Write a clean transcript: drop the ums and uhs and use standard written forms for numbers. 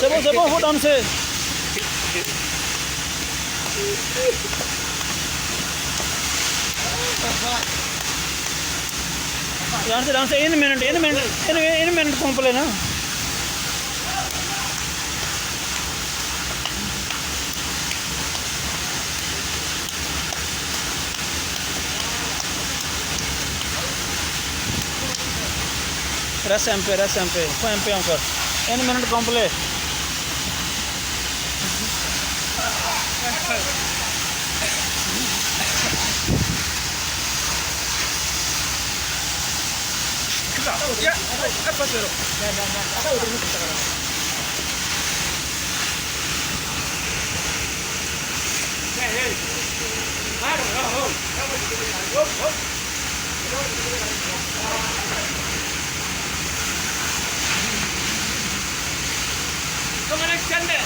C'est bon, faut danser. Danse, in a minute, complet, na. Reste un peu, faut un peu encore. 1 minute complet. Ya, apa sih? Ada udah ini sekarang. Hey. Maro, oh. Come on, extend it.